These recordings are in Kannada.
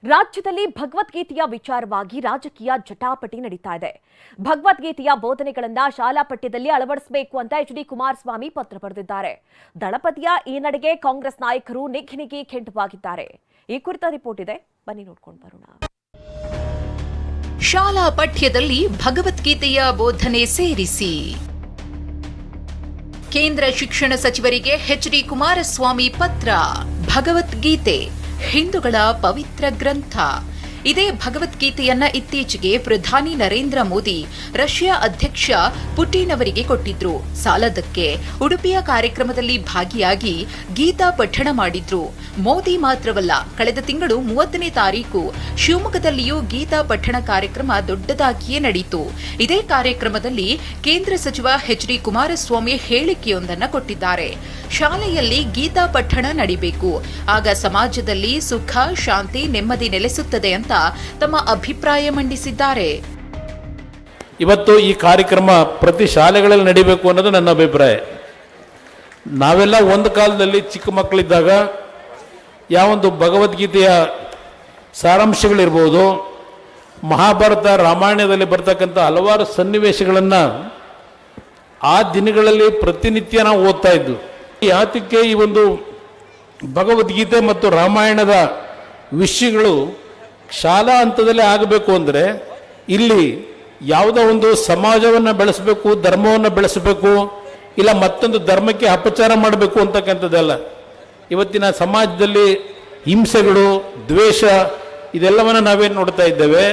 ರಾಜ್ಯದಲ್ಲಿ ಭಗವದ್ಗೀತೆಯ ವಿಚಾರವಾಗಿ ರಾಜಕೀಯ ಜಟಾಪಟಿ ನಡೀತಾ ಇದೆ. ಭಗವದ್ಗೀತೆಯ ಬೋಧನೆಗಳನ್ನ ಶಾಲಾ ಪಠ್ಯದಲ್ಲಿ ಅಳವಡಿಸಬೇಕು ಅಂತ ಎಚ್.ಡಿ. ಕುಮಾರಸ್ವಾಮಿ ಪತ್ರ ಬರೆದಿದ್ದಾರೆ. ದಳಪತಿಯ ಈ ನಡೆಗೆ ಕಾಂಗ್ರೆಸ್ ನಾಯಕರು ನಿಘಿ ಕೆಂಡವಾಗಿದ್ದಾರೆ. ಈ ಕುರಿತ ರಿಪೋರ್ಟ್ ಇದೆ, ಬನ್ನಿ ನೋಡ್ಕೊಂಡು ಬರೋಣ. ಶಾಲಾ ಪಠ್ಯದಲ್ಲಿ ಭಗವದ್ಗೀತೆಯ ಬೋಧನೆ ಸೇರಿಸಿ. ಕೇಂದ್ರ ಶಿಕ್ಷಣ ಸಚಿವರಿಗೆ ಎಚ್.ಡಿ. ಕುಮಾರಸ್ವಾಮಿ ಪತ್ರ. ಭಗವದ್ಗೀತೆ ಹಿಂದೂಗಳ ಪವಿತ್ರ ಗ್ರಂಥ. ಇದೇ ಭಗವದ್ಗೀತೆಯನ್ನ ಇತ್ತೀಚೆಗೆ ಪ್ರಧಾನಿ ನರೇಂದ್ರ ಮೋದಿ ರಷ್ಯಾ ಅಧ್ಯಕ್ಷ ಪುಟಿನ್ ಅವರಿಗೆ ಕೊಟ್ಟಿದ್ರು. ಸಾಲದಕ್ಕೆ ಉಡುಪಿಯ ಕಾರ್ಯಕ್ರಮದಲ್ಲಿ ಭಾಗಿಯಾಗಿ ಗೀತಾ ಪಠಣ ಮಾಡಿದ್ರು. ಮೋದಿ ಮಾತ್ರವಲ್ಲ, ಕಳೆದ ತಿಂಗಳು 30ನೇ ತಾರೀಕು ಶಿವಮೊಗ್ಗದಲ್ಲಿಯೂ ಗೀತಾ ಪಠಣ ಕಾರ್ಯಕ್ರಮ ದೊಡ್ಡದಾಗಿಯೇ ನಡೆಯಿತು. ಇದೇ ಕಾರ್ಯಕ್ರಮದಲ್ಲಿ ಕೇಂದ್ರ ಸಚಿವ ಎಚ್.ಡಿ. ಕುಮಾರಸ್ವಾಮಿ ಹೇಳಿಕೆಯೊಂದನ್ನು ಕೊಟ್ಟಿದ್ದಾರೆ. ಶಾಲೆಯಲ್ಲಿ ಗೀತಾ ಪಠಣ ನಡೀಬೇಕು, ಆಗ ಸಮಾಜದಲ್ಲಿ ಸುಖ, ಶಾಂತಿ, ನೆಮ್ಮದಿ ನೆಲೆಸುತ್ತದೆ ಅಂತ ತಮ್ಮ ಅಭಿಪ್ರಾಯ ಮಂಡಿಸಿದ್ದಾರೆ. ಇವತ್ತು ಈ ಕಾರ್ಯಕ್ರಮ ಪ್ರತಿ ಶಾಲೆಗಳಲ್ಲಿ ನಡೀಬೇಕು ಅನ್ನೋದು ನನ್ನ ಅಭಿಪ್ರಾಯ. ನಾವೆಲ್ಲ ಒಂದು ಕಾಲದಲ್ಲಿ ಚಿಕ್ಕ ಮಕ್ಕಳಿದ್ದಾಗ ಯಾವೊಂದು ಭಗವದ್ಗೀತೆಯ ಸಾರಾಂಶಗಳಿರ್ಬೋದು, ಮಹಾಭಾರತ, ರಾಮಾಯಣದಲ್ಲಿ ಬರ್ತಕ್ಕಂಥ ಹಲವಾರು ಸನ್ನಿವೇಶಗಳನ್ನು ಆ ದಿನಗಳಲ್ಲಿ ಪ್ರತಿನಿತ್ಯ ನಾವು ಓದ್ತಾ ಇದ್ವು. ಯಾತಕ್ಕೆ ಈ ಒಂದು ಭಗವದ್ಗೀತೆ ಮತ್ತು ರಾಮಾಯಣದ ವಿಷಯಗಳು ಶಾಲಾ ಹಂತದಲ್ಲಿ ಆಗಬೇಕು ಅಂದರೆ, ಇಲ್ಲಿ ಯಾವುದೋ ಒಂದು ಸಮಾಜವನ್ನು ಬೆಳೆಸಬೇಕು, ಧರ್ಮವನ್ನು ಬೆಳೆಸಬೇಕು, ಇಲ್ಲ ಮತ್ತೊಂದು ಧರ್ಮಕ್ಕೆ ಅಪಚಾರ ಮಾಡಬೇಕು ಅಂತಕ್ಕಂಥದ್ದಲ್ಲ. ಇವತ್ತಿನ ಸಮಾಜದಲ್ಲಿ ಹಿಂಸೆಗಳು, ದ್ವೇಷ, ಇದೆಲ್ಲವನ್ನು ನಾವೇನು ನೋಡ್ತಾ ಇದ್ದೇವೆ.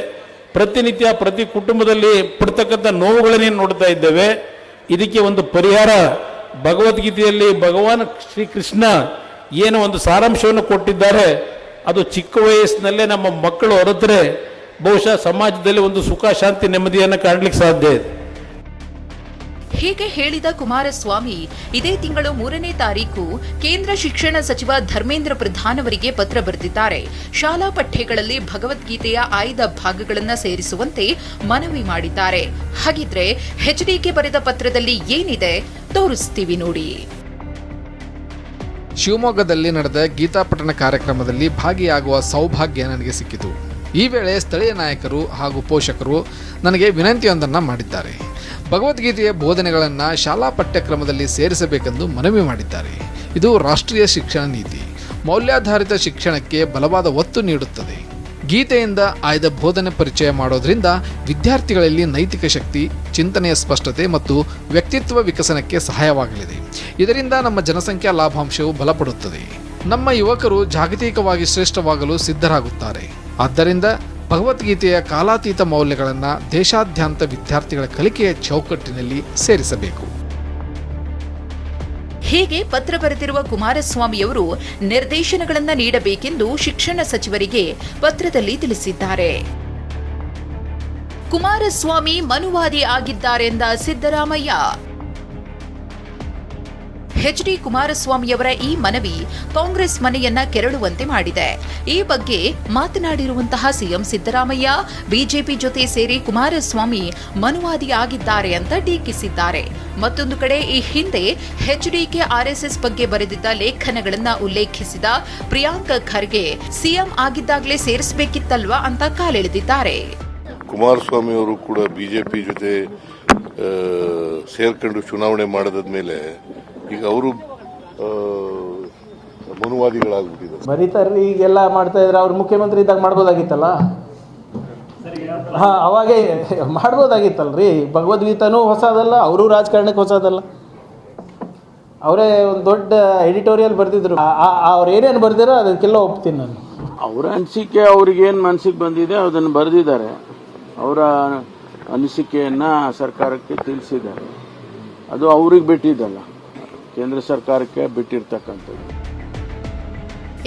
ಪ್ರತಿನಿತ್ಯ ಪ್ರತಿ ಕುಟುಂಬದಲ್ಲಿ ಪಡ್ತಕ್ಕಂಥ ನೋವುಗಳನ್ನೇನು ನೋಡ್ತಾ ಇದ್ದೇವೆ. ಇದಕ್ಕೆ ಒಂದು ಪರಿಹಾರ ಭಗವದ್ಗೀತೆಯಲ್ಲಿ ಭಗವಾನ್ ಶ್ರೀಕೃಷ್ಣ ಏನು ಒಂದು ಸಾರಾಂಶವನ್ನು ಕೊಟ್ಟಿದ್ದಾರೆ, ಅದು ಚಿಕ್ಕ ವಯಸ್ಸಿನಲ್ಲೇ ನಮ್ಮ ಮಕ್ಕಳು ಹೊರತರೆ ಬಹುಶಃ ಸಮಾಜದಲ್ಲಿ ಒಂದು ಸುಖ, ಶಾಂತಿ, ನೆಮ್ಮದಿಯನ್ನು ಕಾಣಲಿಕ್ಕೆ ಸಾಧ್ಯ ಇದೆ. ಹೀಗೆ ಹೇಳಿದ ಕುಮಾರಸ್ವಾಮಿ ಇದೇ ತಿಂಗಳು 3ನೇ ತಾರೀಕು ಕೇಂದ್ರ ಶಿಕ್ಷಣ ಸಚಿವ ಧರ್ಮೇಂದ್ರ ಪ್ರಧಾನ್ ಅವರಿಗೆ ಪತ್ರ ಬರೆದಿದ್ದಾರೆ. ಶಾಲಾ ಪಠ್ಯಗಳಲ್ಲಿ ಭಗವದ್ಗೀತೆಯ ಆಯ್ದ ಭಾಗಗಳನ್ನು ಸೇರಿಸುವಂತೆ ಮನವಿ ಮಾಡಿದ್ದಾರೆ. ಹಾಗಿದ್ರೆ ಎಚ್.ಡಿಗೆ ಬರೆದ ಪತ್ರದಲ್ಲಿ ಏನಿದೆ ತೋರಿಸ್ತೀವಿ ನೋಡಿ. ಶಿವಮೊಗ್ಗದಲ್ಲಿ ನಡೆದ ಗೀತಾ ಪಠಣ ಕಾರ್ಯಕ್ರಮದಲ್ಲಿ ಭಾಗಿಯಾಗುವ ಸೌಭಾಗ್ಯ ನನಗೆ ಸಿಕ್ಕಿತು. ಈ ವೇಳೆ ಸ್ಥಳೀಯ ನಾಯಕರು ಹಾಗೂ ಪೋಷಕರು ನನಗೆ ವಿನಂತಿಯೊಂದನ್ನು ಮಾಡಿದ್ದಾರೆ. ಭಗವದ್ಗೀತೆಯ ಬೋಧನೆಗಳನ್ನು ಶಾಲಾ ಪಠ್ಯಕ್ರಮದಲ್ಲಿ ಸೇರಿಸಬೇಕೆಂದು ಮನವಿ ಮಾಡಿದ್ದಾರೆ. ಇದು ರಾಷ್ಟ್ರೀಯ ಶಿಕ್ಷಣ ನೀತಿ, ಮೌಲ್ಯಾಧಾರಿತ ಶಿಕ್ಷಣಕ್ಕೆ ಬಲವಾದ ಒತ್ತು ನೀಡುತ್ತದೆ. ಗೀತೆಯಿಂದ ಆಯ್ದ ಬೋಧನೆ ಪರಿಚಯ ಮಾಡೋದ್ರಿಂದ ವಿದ್ಯಾರ್ಥಿಗಳಲ್ಲಿ ನೈತಿಕ ಶಕ್ತಿ, ಚಿಂತನೆಯ ಸ್ಪಷ್ಟತೆ ಮತ್ತು ವ್ಯಕ್ತಿತ್ವ ವಿಕಸನಕ್ಕೆ ಸಹಾಯವಾಗಲಿದೆ. ಇದರಿಂದ ನಮ್ಮ ಜನಸಂಖ್ಯಾ ಲಾಭಾಂಶವು ಬಲಪಡುತ್ತದೆ. ನಮ್ಮ ಯುವಕರು ಜಾಗತಿಕವಾಗಿ ಶ್ರೇಷ್ಠವಾಗಲು ಸಿದ್ಧರಾಗುತ್ತಾರೆ. ಆದ್ದರಿಂದ ಭಗವದ್ಗೀತೆಯ ಕಾಲಾತೀತ ಮೌಲ್ಯಗಳನ್ನು ದೇಶಾದ್ಯಂತ ವಿದ್ಯಾರ್ಥಿಗಳ ಕಲಿಕೆಯ ಚೌಕಟ್ಟಿನಲ್ಲಿ ಸೇರಿಸಬೇಕು. ಹೀಗೆ ಪತ್ರ ಬರೆದಿರುವ ಕುಮಾರಸ್ವಾಮಿಯವರು ನಿರ್ದೇಶನಗಳನ್ನು ನೀಡಬೇಕೆಂದು ಶಿಕ್ಷಣ ಸಚಿವರಿಗೆ ಪತ್ರದಲ್ಲಿ ತಿಳಿಸಿದ್ದಾರೆ. ಕುಮಾರಸ್ವಾಮಿ ಮನುವಾದಿ ಆಗಿದ್ದಾರೆಂದ ಸಿದ್ದರಾಮಯ್ಯ. ಎಚ್.ಡಿ. ಕುಮಾರಸ್ವಾಮಿಯವರ ಈ ಮನವಿ ಕಾಂಗ್ರೆಸ್ ಮನೆಯನ್ನ ಕೆರಳುವಂತೆ ಮಾಡಿದೆ. ಈ ಬಗ್ಗೆ ಮಾತನಾಡಿರುವಂತಹ ಸಿಎಂ ಸಿದ್ದರಾಮಯ್ಯ ಬಿಜೆಪಿ ಜೊತೆ ಸೇರಿ ಕುಮಾರಸ್ವಾಮಿ ಮನುವಾದಿ ಆಗಿದ್ದಾರೆ ಅಂತ ಟೀಕಿಸಿದ್ದಾರೆ. ಮತ್ತೊಂದು ಕಡೆ ಈ ಹಿಂದೆ ಎಚ್.ಡಿಗೆ ಆರ್ಎಸ್ಎಸ್ ಬಗ್ಗೆ ಬರೆದಿದ್ದ ಲೇಖನಗಳನ್ನು ಉಲ್ಲೇಖಿಸಿದ ಪ್ರಿಯಾಂಕ ಖರ್ಗೆ ಸಿಎಂ ಆಗಿದ್ದಾಗಲೇ ಸೇರಿಸಬೇಕಿತ್ತಲ್ವಾ ಅಂತ ಕಾಲೆಳೆದಿದ್ದಾರೆ. ಕುಮಾರಸ್ವಾಮಿ ಅವರು ಕೂಡ ಬಿಜೆಪಿ ಜೊತೆ ಸೇರ್ಕೊಂಡು ಚುನಾವಣೆ ಮಾಡಿದ ಮೇಲೆ ಈಗ ಅವರು ಮನುವಾದಿಗಳಾಗ್ಬಿಟ್ಟಿದ್ದಾರೆ. ಬರೀತಾರ್ರಿ, ಈಗೆಲ್ಲ ಮಾಡ್ತಾ ಇದ್ರೆ ಅವ್ರು ಮುಖ್ಯಮಂತ್ರಿ ಇದ್ದಾಗ ಮಾಡ್ಬೋದಾಗಿತ್ತಲ್ಲ. ಅವಾಗೇ ಮಾಡ್ಬೋದಾಗಿತ್ತಲ್ರಿ. ಭಗವದ್ಗೀತಾನೂ ಹೊಸದಲ್ಲ, ಅವರು ರಾಜಕಾರಣಕ್ಕೆ ಹೊಸದಲ್ಲ. ಅವರೇ ಒಂದು ದೊಡ್ಡ ಎಡಿಟೋರಿಯಲ್ ಬರೆದಿದ್ರು. ಅವ್ರು ಏನೇನು ಬರ್ದಿರೋ ಅದಕ್ಕೆಲ್ಲ ಒಪ್ತೀನಿ ನಾನು. ಅವರ ಅನಿಸಿಕೆ, ಅವ್ರಿಗೇನು ಮನಸ್ಸಿಗೆ ಬಂದಿದೆ ಅದನ್ನು ಬರೆದಿದ್ದಾರೆ. ಅವರ ಅನಿಸಿಕೆಯನ್ನು ಸರ್ಕಾರಕ್ಕೆ ತಿಳಿಸಿದ್ದಾರೆ. ಅದು ಅವ್ರಿಗೆ ಬಿಟ್ಟಿದ್ದಲ್ಲ, ಕೇಂದ್ರ ಸರ್ಕಾರಕ್ಕೆ ಬಿಟ್ಟಿರ್ತಕ್ಕಂಥದ್ದು.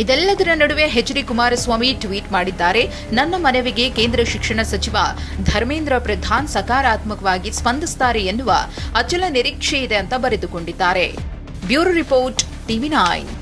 ಇದೆಲ್ಲದರ ನಡುವೆ ಎಚ್.ಡಿ. ಕುಮಾರಸ್ವಾಮಿ ಟ್ವೀಟ್ ಮಾಡಿದ್ದಾರೆ. ನನ್ನ ಮನವಿಗೆ ಕೇಂದ್ರ ಶಿಕ್ಷಣ ಸಚಿವ ಧರ್ಮೇಂದ್ರ ಪ್ರಧಾನ್ ಸಕಾರಾತ್ಮಕವಾಗಿ ಸ್ಪಂದಿಸುತ್ತಾರೆ ಎನ್ನುವ ಅಚಲ ನಿರೀಕ್ಷೆ ಇದೆ ಅಂತ ಬರೆದುಕೊಂಡಿದ್ದಾರೆ. Bureau report, TV9.